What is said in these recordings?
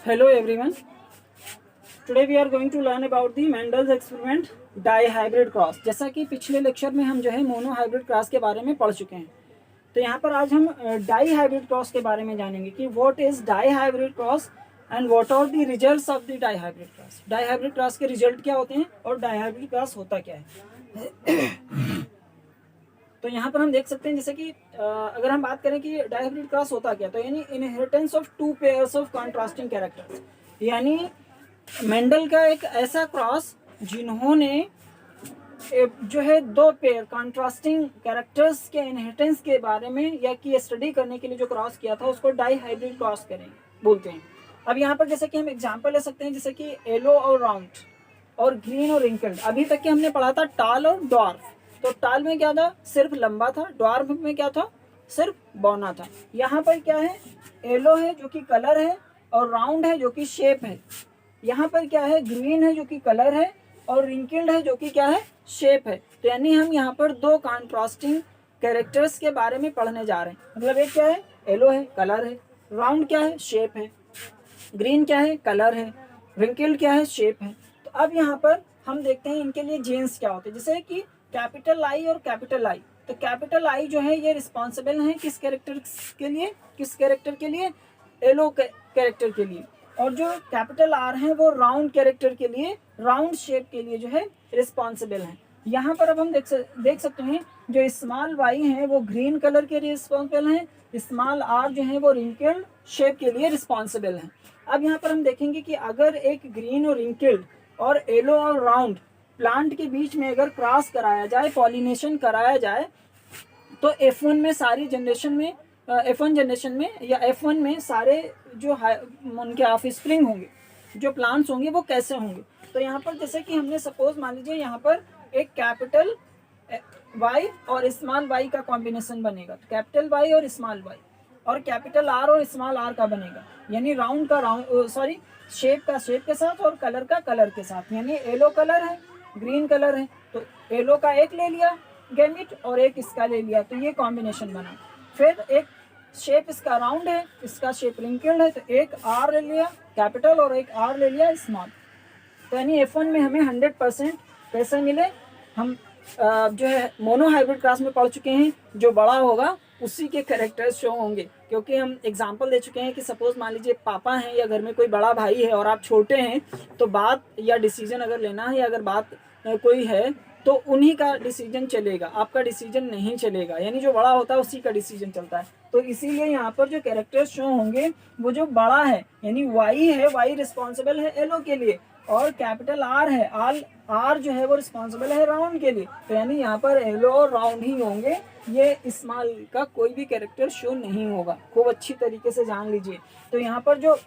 Hello everyone. Today we are going to learn about the Mendel's experiment dihybrid cross. जैसा कि पिछले lecture में हम जो है मोनोहाइब्रिड क्रॉस के बारे में पढ़ चुके हैं, तो यहाँ पर आज हम डाईहाइब्रिड क्रॉस के बारे में जानेंगे कि what is dihybrid cross and what are the results of the dihybrid cross. Dihybrid cross के रिजल्ट क्या होते हैं और डाईहाइब्रिड क्रॉस होता क्या है। तो यहाँ पर हम देख सकते हैं जैसे कि अगर हम बात करें कि डाईहाइब्रिड क्रॉस होता क्या, तो यानी inheritance of two pairs of contrasting characters, यानी मेंडल का एक ऐसा क्रॉस जिन्होंने जो है दो पेयर कॉन्ट्रास्टिंग कैरेक्टर्स के इनहेरिटेंस के बारे में या की स्टडी करने के लिए जो क्रॉस किया था उसको डाईहाइब्रिड क्रॉस करेंगे बोलते हैं। अब यहाँ पर जैसे कि हम एग्जांपल ले सकते हैं, जैसे कि येलो और राउंड और ग्रीन और रिंकल्ड। अभी तक के हमने पढ़ा था टाल और डॉर्फ। तो टाल में क्या था, सिर्फ लंबा था। डॉर्फ में क्या था, सिर्फ बौना था। यहाँ पर क्या है, येलो है जो कि कलर है और राउंड है जो कि शेप है। यहाँ पर क्या है, ग्रीन है जो कि कलर है और रिंकल्ड है जो कि क्या है, शेप है। तो यानी हम यहाँ पर दो कॉन्ट्रास्टिंग कैरेक्टर्स के बारे में पढ़ने जा रहे हैं। मतलब एक क्या है, येलो है, कलर है। राउंड क्या है, शेप है। ग्रीन क्या है, कलर है। रिंकल्ड क्या है, शेप है। तो अब यहाँ पर हम देखते हैं इनके लिए जीन्स क्या होते हैं। जैसे कि कैपिटल आई और कैपिटल आई, तो कैपिटल आई जो है ये रिस्पॉन्सिबल है किस कैरेक्टर के लिए, किस कैरेक्टर के लिए, येलो कैरेक्टर के लिए। और जो कैपिटल आर है वो राउंड कैरेक्टर के लिए, राउंड शेप के लिए जो है रिस्पॉन्सिबल है। यहाँ पर अब हम देख सकते हैं जो स्मॉल वाई है वो ग्रीन कलर के लिए रिस्पॉन्सिबल है, स्मॉल आर जो है वो रिंकल्ड शेप के लिए रिस्पॉन्सिबल है। अब यहाँ पर हम देखेंगे कि अगर एक ग्रीन और रिंकल्ड और येलो और राउंड प्लांट के बीच में अगर क्रॉस कराया जाए, पॉलिनेशन कराया जाए, तो F1 में सारी जनरेशन में F1 जनरेशन में या F1 में सारे जो उनके ऑफस्प्रिंग होंगे, जो प्लांट्स होंगे वो कैसे होंगे। तो यहाँ पर जैसे कि हमने सपोज मान लीजिए यहाँ पर एक कैपिटल वाई और स्मॉल वाई का कॉम्बिनेशन बनेगा, तो कैपिटल वाई और स्मॉल वाई और कैपिटल आर और स्मॉल आर का बनेगा, यानी राउंड का राउंड, सॉरी शेप का शेप के साथ और कलर का कलर के साथ। यानी येलो कलर है, ग्रीन कलर है, तो येलो का एक ले लिया गैमिट और एक इसका ले लिया, तो ये कॉम्बिनेशन बना। फिर एक शेप इसका राउंड है, इसका शेप रिंकल्ड है, तो एक आर ले लिया कैपिटल और एक आर ले लिया स्मॉल। तो यानी F1 में हमें 100% कैसे मिले, हम जो है मोनोहाइब्रिड क्लास में पढ़ चुके हैं, जो बड़ा होगा उसी के कैरेक्टर्स शो होंगे। क्योंकि हम एग्जांपल दे चुके हैं कि सपोज मान लीजिए पापा हैं या घर में कोई बड़ा भाई है और आप छोटे हैं, तो बात या डिसीजन अगर लेना है या अगर बात कोई है तो उन्हीं का डिसीजन चलेगा, आपका डिसीजन नहीं चलेगा। यानी जो बड़ा होता है उसी का डिसीजन चलता है। तो इसीलिए यहाँ पर जो कैरेक्टर्स शो होंगे वो जो बड़ा है, यानी वाई है, वाई रिस्पॉन्सिबल है येलो के लिए, और कैपिटल आर है, आर जो है वो रिस्पॉन्सिबल है राउंड के लिए। तो यानी यहाँ पर येलो और राउंड ही होंगे, ये स्मॉल का कोई भी कैरेक्टर शो नहीं होगा। खूब अच्छी तरीके से जान लीजिए। तो यहाँ पर जो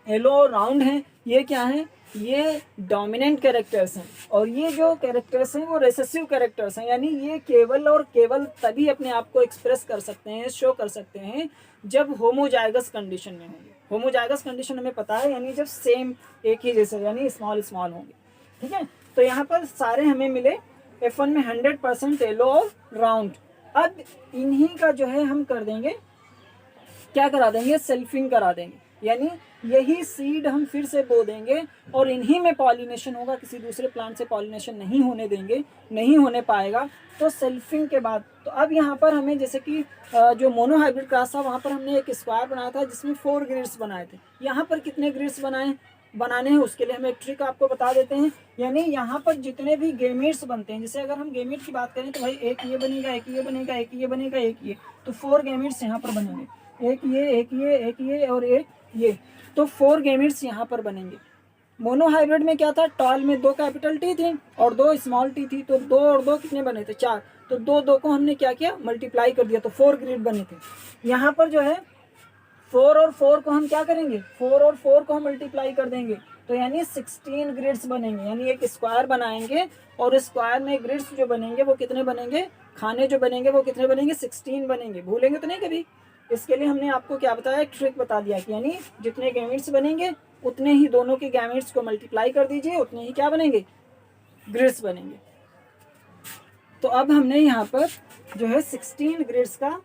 येलो और राउंड है ये क्या है, ये डोमिनेंट कैरेक्टर्स हैं, और ये जो कैरेक्टर्स हैं वो रिसेसिव कैरेक्टर्स हैं। यानी ये केवल और केवल तभी अपने आप को एक्सप्रेस कर सकते हैं, शो कर सकते हैं, जब होमोजाइगस कंडीशन में होंगे। होमोजाइगस कंडीशन हमें पता है, यानी जब सेम एक ही जैसे यानी स्मॉल स्मॉल होंगे। ठीक है, तो यहाँ पर सारे हमें मिले F1 में 100% येलो और राउंड। अब इन्हीं का जो है हम कर देंगे, क्या करा देंगे, सेल्फिंग करा देंगे। यानी यही सीड हम फिर से बो देंगे और इन्हीं में पॉलिनेशन होगा, किसी दूसरे प्लांट से पॉलिनेशन नहीं होने देंगे, नहीं होने पाएगा। तो सेल्फिंग के बाद तो अब यहाँ पर हमें जैसे कि जो मोनोहाइब्रिड क्लास था वहाँ पर हमने एक स्क्वायर बनाया था जिसमें 4 ग्रिड्स बनाए थे। यहाँ पर कितने ग्रिड्स बनाने हैं उसके लिए हम एक ट्रिक आपको बता देते हैं। यानी यहाँ पर जितने भी गेमेट्स बनते हैं, जैसे अगर हम गेमेट की बात करें तो भाई एक ये बनेगा, एक ये बनेगा, एक ये बनेगा, एक ये, तो 4 गेमेट्स यहाँ पर बनेंगे, एक ये, एक ये, एक ये और एक ये, तो 4 गेमेट्स यहाँ पर बनेंगे। मोनोहाइब्रिड में क्या था, टॉल में 2 कैपिटल टी थी और 2 स्मॉल टी थी, तो 2 और 2 कितने बने थे, 4। तो 2 को हमने क्या किया, मल्टीप्लाई कर दिया, तो 4 ग्रिड बने थे। यहाँ पर जो है 4 और 4 को हम क्या करेंगे, 4 और 4 को हम मल्टीप्लाई कर देंगे, तो यानी 16 ग्रिड्स बनेंगे। यानी एक स्क्वायर बनाएंगे और स्क्वायर में ग्रिड्स जो बनेंगे वो कितने बनेंगे, खाने जो बनेंगे वो कितने बनेंगे, 16 बनेंगे। भूलेंगे तो नहीं कभी। इसके लिए हमने आपको क्या बताया, एक ट्रिक बता दिया कि यानी जितने गैमेट्स बनेंगे उतने ही दोनों के गैमेट्स को मल्टीप्लाई कर दीजिए, उतने ही क्या बनेंगे, ग्रिड्स बनेंगे। तो अब हमने यहाँ पर जो है 16 ग्रिड्स का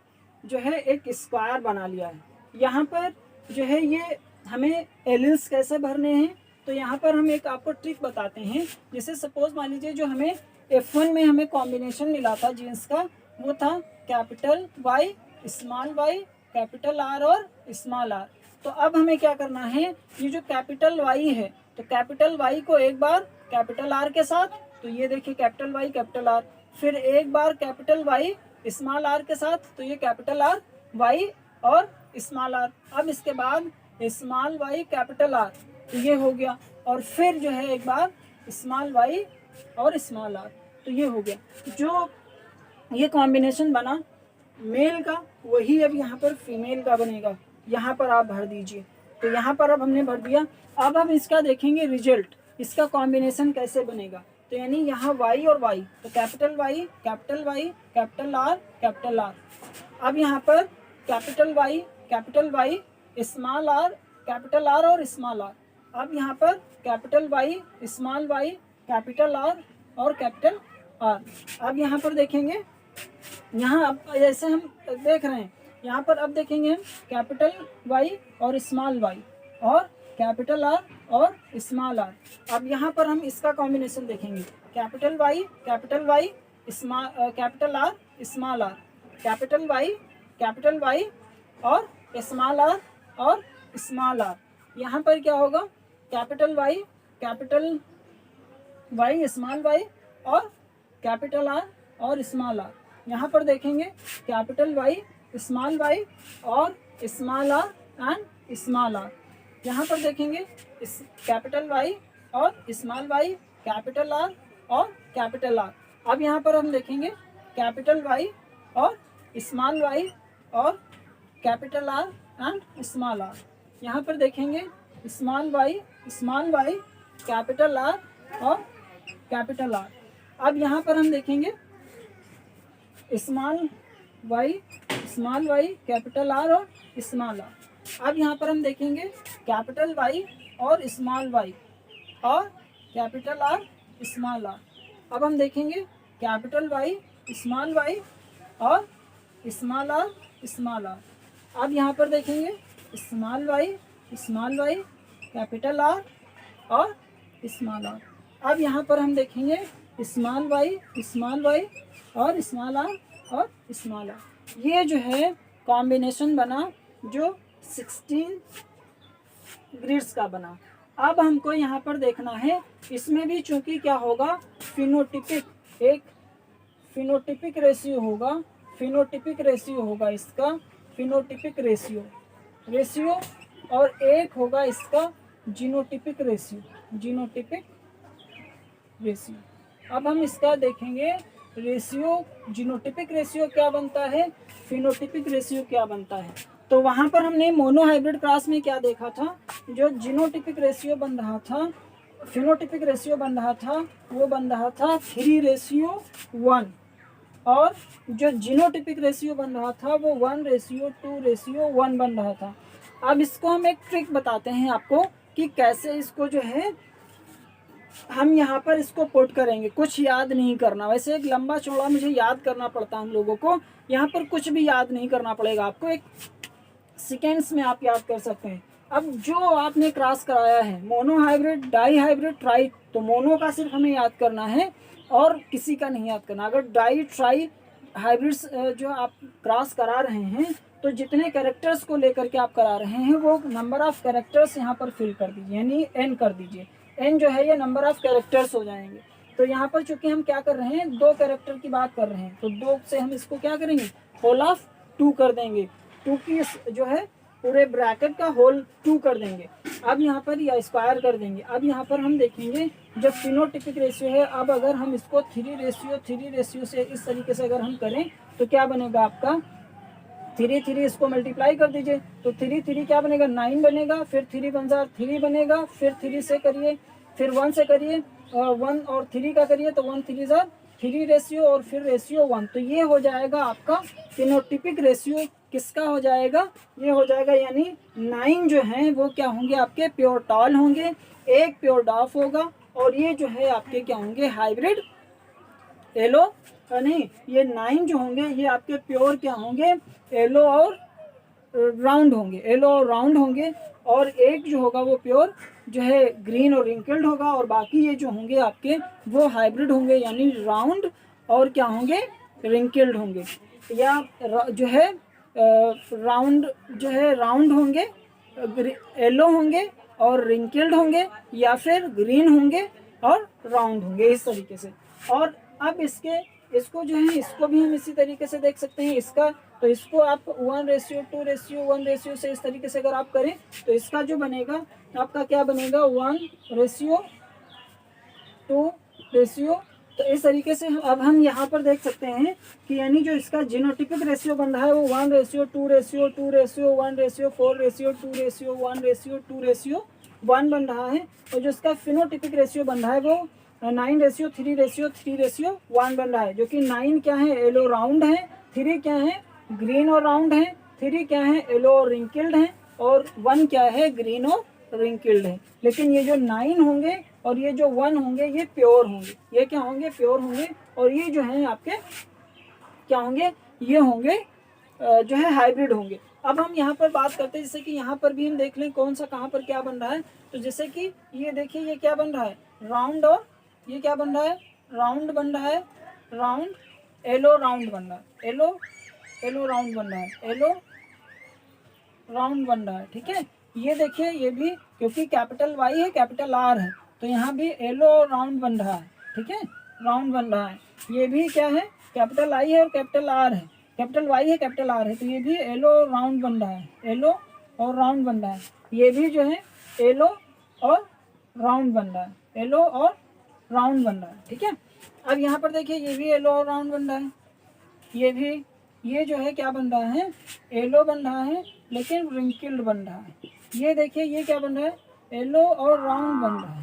जो है एक स्क्वायर बना लिया है। यहाँ पर जो है ये हमें एलिल्स कैसे भरने हैं, तो यहाँ पर हम एक आपको ट्रिक बताते हैं। जैसे सपोज मान लीजिए जो हमें F1 में हमें कॉम्बिनेशन मिला था जीन्स का, वो था capital Y, small Y, capital R और स्मॉल आर। तो अब हमें क्या करना है, ये जो कैपिटल वाई है, तो कैपिटल वाई को एक बार कैपिटल आर के साथ, तो ये देखिए कैपिटल वाई कैपिटल आर, फिर एक बार कैपिटल वाई स्मॉल आर के साथ, तो ये कैपिटल आर वाई और स्मॉल आर। अब इसके बाद स्मॉल वाई कैपिटल आर, तो ये हो गया, और फिर जो है एक बार स्मॉल वाई और स्मॉल आर, तो ये हो गया। जो ये कॉम्बिनेशन बना मेल का, वही अब यहाँ पर फीमेल का बनेगा। यहाँ पर आप भर दीजिए। तो यहाँ पर अब हमने भर दिया। अब हम इसका देखेंगे रिजल्ट, इसका कॉम्बिनेशन कैसे बनेगा। तो यानी यहाँ वाई और वाई, तो capital Y capital Y capital R. अब यहाँ पर capital Y small R capital R और स्मॉल आर। अब यहाँ पर capital Y small Y capital R और कैपिटल आर। अब यहाँ पर देखेंगे, यहाँ अब जैसे हम देख रहे हैं, यहाँ पर अब देखेंगे हम कैपिटल वाई और स्मॉल वाई और कैपिटल आर और स्मॉल आर। अब यहाँ पर हम इसका कॉम्बिनेशन देखेंगे, capital Y capital R small R, capital Y और स्मॉल आर। यहाँ पर क्या होगा, कैपिटल वाई स्मॉल वाई और कैपिटल आर और स्मॉल आर। यहाँ पर देखेंगे कैपिटल वाई स्मॉल वाई और small R and small R. यहाँ पर देखेंगे इस कैपिटल वाई और स्मॉल वाई कैपिटल आर और कैपिटल आर। अब यहाँ पर हम देखेंगे कैपिटल वाई और स्मॉल वाई और capital R and small R. यहाँ पर देखेंगे स्मॉल वाई कैपिटल आर और कैपिटल आर। अब यहाँ पर हम देखेंगे स्मॉल वाई कैपिटल आर और स्मॉल आर। अब यहाँ पर हम देखेंगे कैपिटल वाई और स्मॉल वाई और कैपिटल आर स्मॉल आर। अब हम देखेंगे कैपिटल वाई स्मॉल वाई और स्मॉल आर। अब यहाँ पर देखेंगे स्मॉल वाई कैपिटल आर और स्मॉल आर। अब यहाँ पर हम देखेंगे स्मॉल वाई और स्मॉल आर और स्मॉल आर। ये जो है कॉम्बिनेशन बना जो 16 ग्रिड्स का बना। अब हमको यहाँ पर देखना है, इसमें भी चूंकि क्या होगा, एक फिनोटिपिक रेशियो होगा इसका फिनोटिपिक रेशियो और एक होगा इसका जीनोटिपिक रेशियो। अब हम इसका देखेंगे रेशियो, जीनोटिपिक रेशियो क्या बनता है, फिनोटिपिक रेशियो क्या बनता है। तो वहाँ पर हमने मोनो हाइब्रिड क्रॉस में क्या देखा था, जो जीनोटिपिक रेशियो बन रहा था, फिनोटिपिक रेशियो बन रहा था, वो बन रहा था 3:1 और जो जीनोटिपिक रेशियो बन रहा था वो 1:2:1 बन रहा था। अब इसको हम एक ट्रिक बताते हैं आपको कि कैसे इसको जो है हम यहाँ पर इसको पुट करेंगे। कुछ याद नहीं करना, वैसे एक लंबा चौड़ा मुझे याद करना पड़ता है हम लोगों को, यहाँ पर कुछ भी याद नहीं करना पड़ेगा आपको, एक सेकेंड्स में आप याद कर सकते हैं। अब जो आपने क्रॉस कराया है monohybrid, dihybrid, tri, तो मोनो का सिर्फ हमें याद करना है और किसी का नहीं याद करना। अगर डाई ट्राई हाइब्रिड्स जो आप क्रॉस करा रहे हैं तो जितने कैरेक्टर्स को लेकर के आप करा रहे हैं वो नंबर ऑफ कैरेक्टर्स यहाँ पर फिल कर दीजिए, यानी n कर दीजिए। n जो है ये नंबर ऑफ कैरेक्टर्स हो जाएंगे। तो यहाँ पर चूंकि हम क्या कर रहे हैं, 2 कैरेक्टर की बात कर रहे हैं, तो 2 से हम इसको क्या करेंगे, होल ऑफ 2 कर देंगे। 2 की जो है पूरे ब्रैकेट का होल 2 कर देंगे। अब यहाँ पर या स्क्वायर कर देंगे। अब यहाँ पर हम देखेंगे जब फिनोटिपिक रेशियो है, अब अगर हम इसको 3 रेशियो से इस तरीके से अगर हम करें तो क्या बनेगा आपका 3 इसको मल्टीप्लाई कर दीजिए, तो 3 क्या बनेगा, 9 बनेगा, फिर 3 × 3 बनेगा, फिर 3 से करिए, फिर 1 से करिए, 1 और 3 का करिए तो 1 3 रेशियो और फिर रेशियो 1। तो ये हो जाएगा आपका फिनोटिपिक रेशियो। किसका हो जाएगा, ये हो जाएगा, यानी 9 जो हैं वो क्या होंगे, आपके प्योर टॉल होंगे, 1 प्योर डॉफ होगा और ये जो है आपके क्या होंगे, हाइब्रिड येलो नहीं, ये 9 जो होंगे ये आपके प्योर क्या होंगे, येलो और राउंड होंगे, और एक जो होगा वो प्योर जो है ग्रीन और रिंकल्ड होगा, और बाकी ये जो होंगे आपके वो हाइब्रिड होंगे, यानी राउंड और क्या होंगे, रिंकल्ड होंगे, या जो है राउंड जो है राउंड होंगे, येलो होंगे और रिंकल्ड होंगे, या फिर ग्रीन होंगे और राउंड होंगे, इस तरीके से। और अब इसको जो है इसको भी हम इसी तरीके से देख सकते हैं। इसका तो इसको आप 1:2:1 से इस तरीके से अगर आप करें तो इसका जो बनेगा आपका क्या बनेगा, 1:2। तो इस तरीके से अब हम यहाँ पर देख सकते हैं कि यानी जो इसका जीनोटिपिक रेशियो बन रहा है वो 1:2:2:4:4:1:1 बन रहा है, और जो इसका फिनोटिपिक रेशियो बन रहा है वो 9:3:3:1 बन रहा है, जो कि 9 क्या है, येलो राउंड है, 3 क्या है, ग्रीन और राउंड है, 3 क्या है, येलो और रिंकल्ड है, और 1 क्या है, ग्रीन और रिंकल्ड है। लेकिन ये जो 9 होंगे और ये जो 1 होंगे ये प्योर होंगे, ये क्या होंगे, प्योर होंगे, और ये जो है आपके क्या होंगे, ये होंगे जो है हाइब्रिड होंगे। अब हम यहाँ पर बात करते हैं, जैसे कि यहाँ पर भी हम देख लें कौन सा कहाँ पर क्या बन रहा है। तो जैसे कि ये देखिए ये क्या बन रहा है, राउंड, और ये क्या बन रहा है, राउंड बन रहा है, राउंड, येलो राउंड बन रहा है, येलो राउंड बन रहा है, येलो राउंड बन रहा है, ठीक है। ये देखिए ये भी क्योंकि कैपिटल वाई है कैपिटल आर है, तो यहाँ भी येलो राउंड बन रहा है, ठीक है, राउंड बन रहा है। ये भी क्या है, कैपिटल आई है और कैपिटल आर है, कैपिटल वाई है कैपिटल आर है, तो ये भी येलो राउंड बन रहा है, येलो और राउंड बन रहा है। ये भी जो है येलो और राउंड बन रहा है, येलो और राउंड बन रहा है, ठीक है। अब यहाँ पर देखिए ये भी येलो और राउंड बन रहा है, ये भी, ये जो है क्या बन रहा है, येलो बन रहा है लेकिन रिंकल्ड बन रहा है। ये देखिए ये क्या बन रहा है, येलो और राउंड बन रहा है।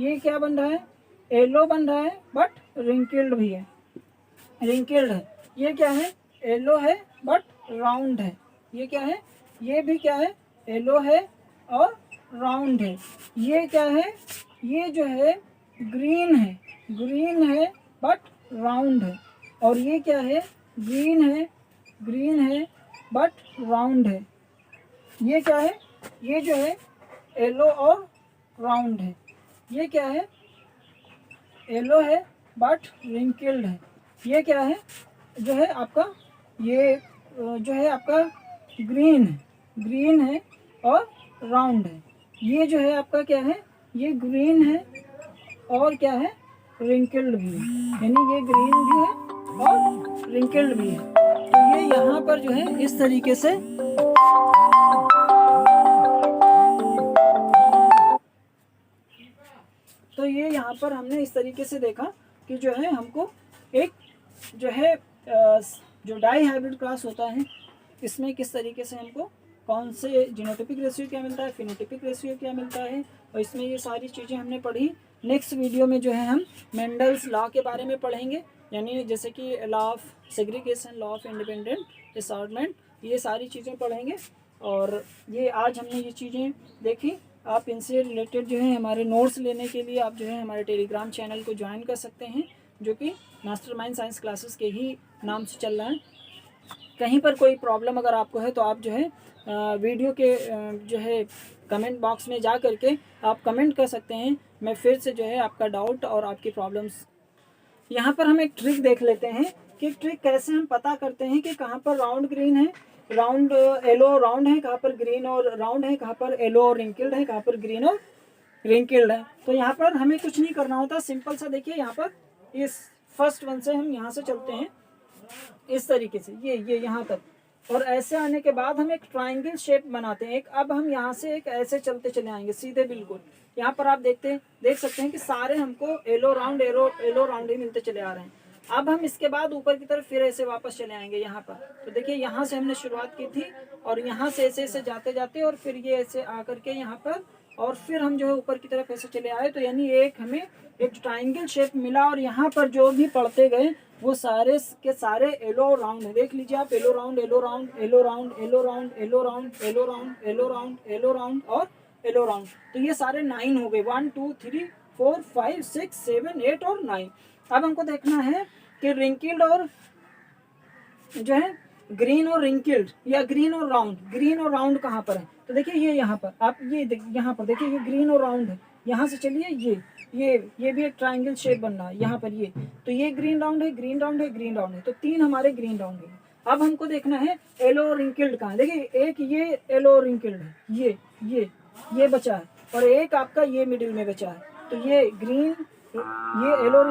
ये क्या बन रहा है, येलो बन रहा है बट रिंकल्ड भी है, रिंकल्ड है। ये क्या है, येलो है बट राउंड है। ये क्या है, ये भी क्या है, येलो है और राउंड है। ये क्या है, ये जो है ग्रीन है बट राउंड है। और ये क्या है, ग्रीन है बट राउंड है। ये क्या है, ये जो है येलो और राउंड है। ये क्या है, येलो है बट रिंकल्ड है। ये क्या है, जो है आपका ये जो है आपका ग्रीन है और राउंड है। ये जो है आपका क्या है, ये ग्रीन है और क्या है, रिंकल्ड भी है, यानी ये ग्रीन भी है और रिंकल्ड भी है। तो ये यहाँ पर जो है इस तरीके से तो ये यहाँ पर हमने इस तरीके से देखा कि जो है हमको एक जो है जो डाई हाइब्रिड क्रॉस होता है इसमें किस तरीके से हमको कौन से जीनोटिपिक रेशियो क्या मिलता है, फिनोटिपिक रेशियो क्या मिलता है, और इसमें ये सारी चीज़ें हमने पढ़ी। नेक्स्ट वीडियो में जो है हम मेंडल्स लॉ के बारे में पढ़ेंगे, यानी जैसे कि law of segregation, law of independent assortment, ये सारी चीज़ें पढ़ेंगे। और ये आज हमने ये चीज़ें देखी। आप इनसे रिलेटेड जो है हमारे नोट्स लेने के लिए आप जो है हमारे टेलीग्राम चैनल को ज्वाइन कर सकते हैं, जो कि मास्टरमाइंड साइंस क्लासेस के ही नाम से चल रहा है। कहीं पर कोई प्रॉब्लम अगर आपको है तो आप जो है वीडियो के जो है कमेंट बॉक्स में जा करके आप कमेंट कर सकते हैं। मैं फिर से जो है आपका डाउट और आपकी प्रॉब्लम्स, यहाँ पर हम एक ट्रिक देख लेते हैं कि ट्रिक कैसे हम पता करते हैं कि कहाँ पर राउंड ग्रीन है, राउंड येलो राउंड है, कहाँ पर ग्रीन और राउंड है, कहाँ पर येलो और रिंकल्ड है, कहाँ पर ग्रीन और रिंकल्ड है। तो यहाँ पर हमें कुछ नहीं करना होता, सिंपल सा देखिए यहाँ पर इस फर्स्ट वन से हम यहाँ से चलते हैं इस तरीके से, ये यहाँ तक, और ऐसे आने के बाद हम एक ट्रायंगल शेप बनाते हैं। एक अब हम यहाँ से एक ऐसे चलते चले आएंगे सीधे बिल्कुल। यहाँ पर आप देख सकते हैं कि सारे हमको येलो राउंड ही मिलते चले आ रहे हैं। अब हम इसके बाद ऊपर की तरफ फिर ऐसे वापस चले आएंगे यहाँ पर। तो देखिए यहाँ से हमने शुरुआत की थी और यहाँ से ऐसे ऐसे जाते जाते और फिर ये ऐसे आकर के यहाँ पर, और फिर हम जो है ऊपर की तरफ ऐसे चले आए। तो यानी एक हमें एक ट्रायंगल शेप मिला, और यहाँ पर जो भी पढ़ते गए वो सारे के सारे येलो राउंड है। देख लीजिए आप, yellow round, yellow round, yellow round, yellow round, yellow round, yellow round, yellow round, yellow round और येलो राउंड। तो ये सारे 9 हो गए, 1 2 3 4 5 6 7 8 और 9। अब हमको देखना है कि रिंकल्ड और जो है ग्रीन और रिंकल्ड या ग्रीन और राउंड कहाँ पर है। तो देखिए ये यहाँ पर आप ये यहाँ पर देखिए ये ग्रीन और राउंड है, यहाँ से चलिए ये भी एक ट्राइंगल शेप बनना है यहाँ पर ये, तो ये ग्रीन राउंड है, ग्रीन राउंड है, ग्रीन राउंड है, तो 3 हमारे ग्रीन राउंड है। अब हमको देखना है येलो रिंकल्ड कहाँ है। देखिए एक ये येलो रिंकल्ड है, ये बचा है, और एक आपका ये मिडिल में बचा है, तो ये ग्रीन, ये येलो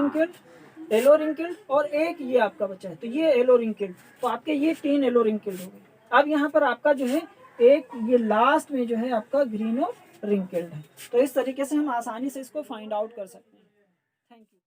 रिंकल्ड और एक ये आपका बचा है, तो ये येलो रिंकल्ड, तो आपके ये 3 येलो रिंकल्ड हो गए। अब यहाँ पर आपका जो है एक ये लास्ट में जो है आपका ग्रीन और रिंकल्ड है। तो इस तरीके से हम आसानी से इसको फाइंड आउट कर सकते हैं।